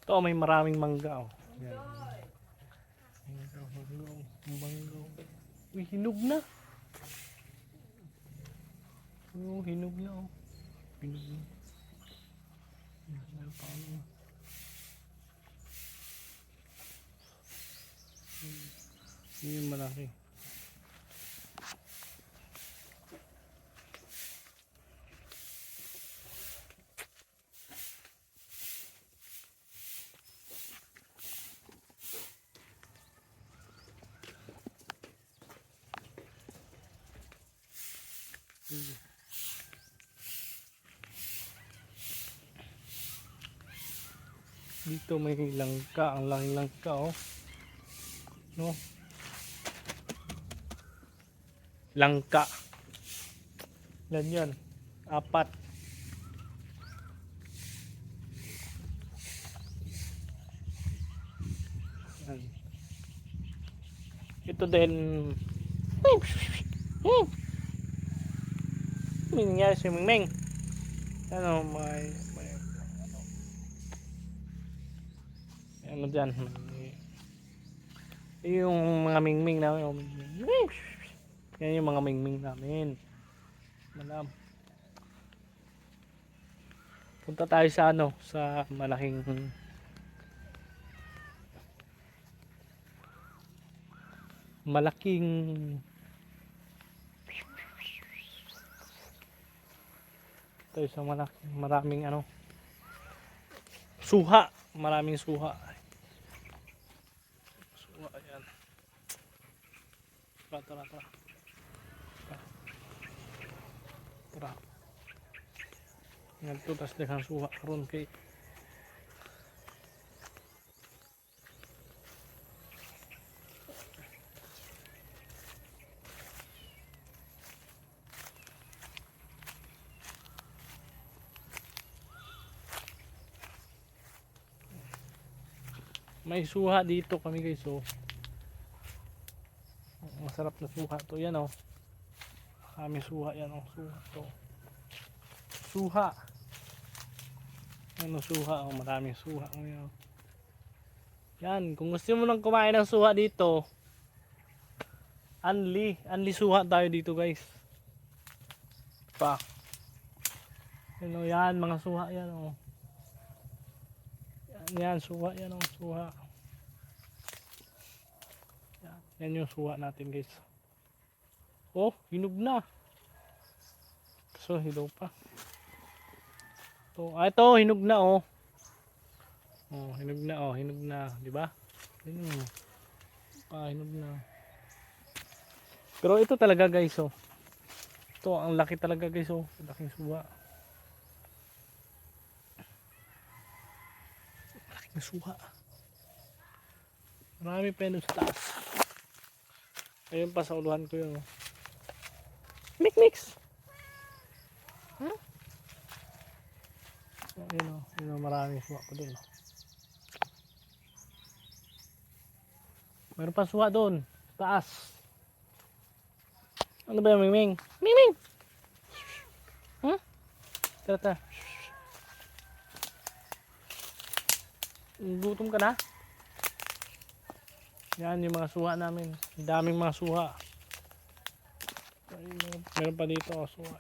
Ito, may maraming mangga. Oh. Yan. Mangga. Uy, hinog na. Oh, hinog na. Oh. Hinog na. Yun yung malaki. Dito may langka, ang laking langka oh. No? Langka. Yan. 4. Yan. Ito din. May nangyari si Mingming. Ano, ano dyan. Yung mga Mingming namin. Yan yung mga Mingming namin. Malam. Punta tayo sa ano, sa malaking tayo sa maraming ano, maraming suha. Ayan. Tara. Yan to, tas dekhang suha karon kay may suha dito kami guys. So masarap na suha to. Yan oh, kami suha yan oh. Suha ano, suha oh, maraming suha ngayon. Yan, kung gusto mo lang kumain ng suha dito, anli suha tayo dito guys. Pa ano yan, mga suha yan oh. Yan suha yan oh, suha. Yan yung suha natin guys. Oh, hinog na. So hinog pa. Ito hinog na oh. Oh, hinog na, di ba? Hinog na. Pero ito talaga guys oh. Ito ang laki talaga guys oh, laking suha. Laking suha. Marami pa yun sa taas. Ayun pa sa uluhan ko yun oh. Mix. Huh? So, yun oh, maraming suha ko dun oh. Meron pa suha doon, taas. Ano ba yung Mingming? Mingming! Huh? Tara. Gutom ka na? Yan yung mga suha namin. Daming mga suha. Meron pa dito oh, suha.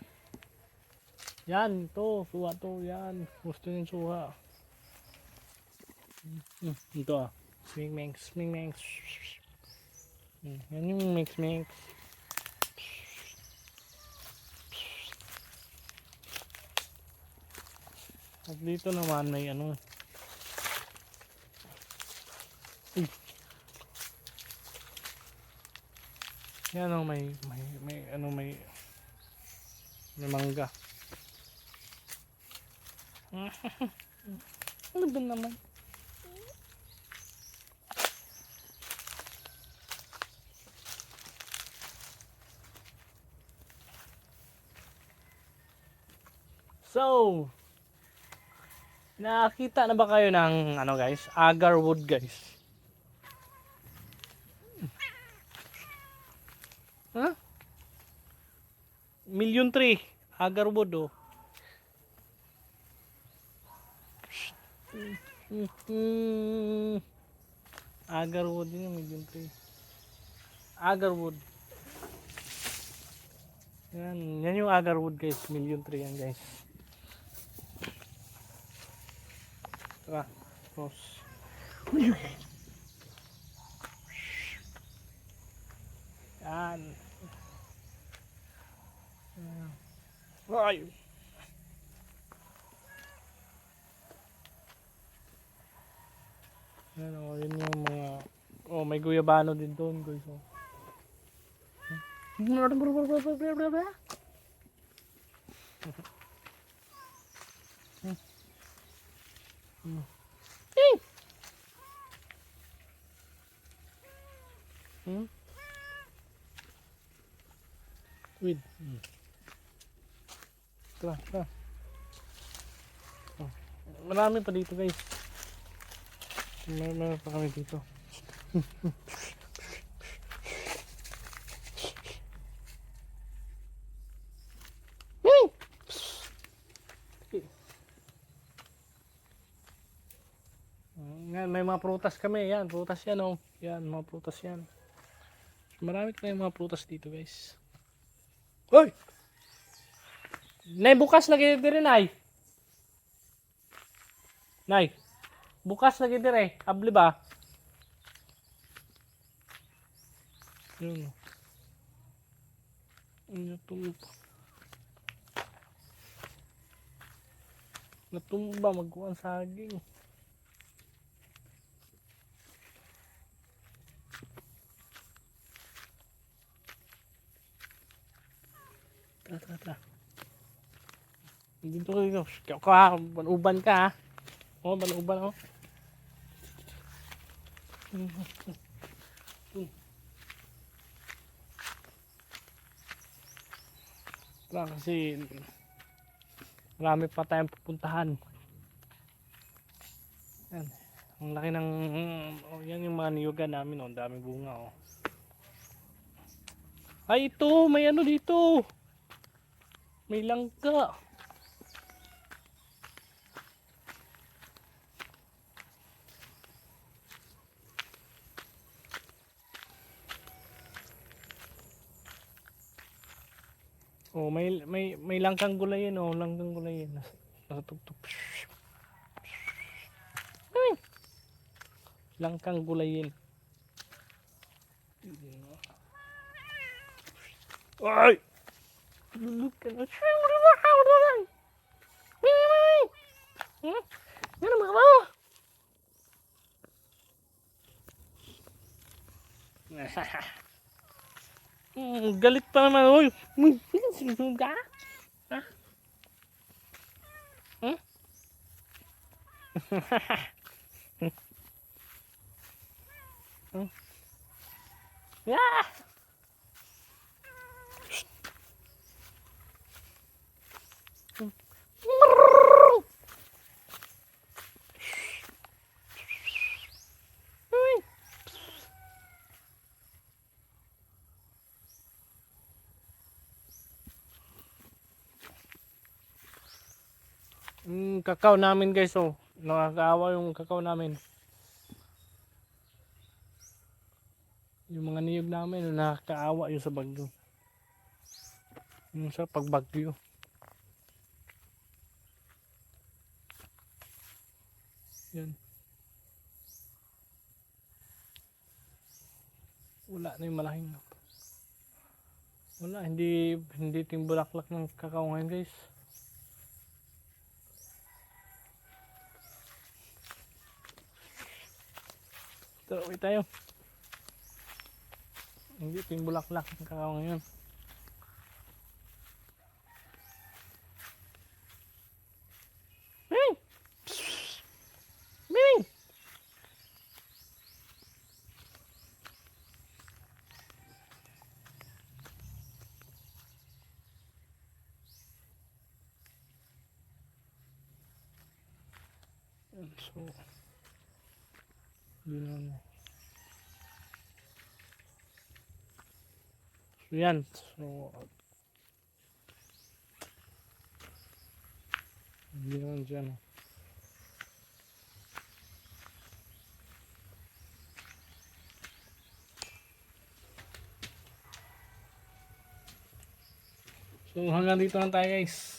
Yan, ito, suha to. Yan, gusto yung suha. Ito ah. Mingming. Yan yung mix. At dito naman may ano. Yan oh, may mangga. Ano ba naman? So, nakakita na ba kayo ng ano guys? Agarwood guys. Huh? Million tree. Agarwood oh. Agarwood yun yung medium tree. Agarwood. Yan yung agarwood guys. Million tree yan guys. Tara. Cross. Yan. Ay. Yan o. Yun yung mga... Oh, may guyabano din doon guys. Oh. Wait. Tara. Oh. Marami pa dito guys. Meron pa kami dito. May mga prutas kami. Yan, prutas yan oh. Yan, mga prutas yan. Marami tayong mga prutas dito guys. Hoy! Nay, bukas lagi dito Nay. Nay, bukas lagi dito Abli ba? Yun. Natumba, magkuhan saging. Tara. Dito ko. Ikaw ha, banuban ka ha. Oh, banuban oh. Tara kasi marami pa tayong pupuntahan. Yan. Ang laki ng oh, yan yung mga niyugan namin oh, daming bunga oh. Ay ito, may ano dito. May langka. Oh, may langkang gulayin oh, langkang gulayin. Natutugtog. Langkang gulayin. Ay! Look at that. Ano mga ba? Galit pa naman. Oy, sinusunod ka? Ha? Yeah! Kakao namin guys oh. Nakakaawa yung kakao namin. Yung mga niyog namin nakakaawa yung sa bagyo. Yung sa pagbagyo. Yan. Wala na yung malaking. Wala, hindi timbulaklak ng kakao ngayon guys. Ito, wait tayo. Hindi timbulaklak ng kakao ngayon. So, yun. So, yan. So, yun dyan. So hanggang dito lang tayo guys.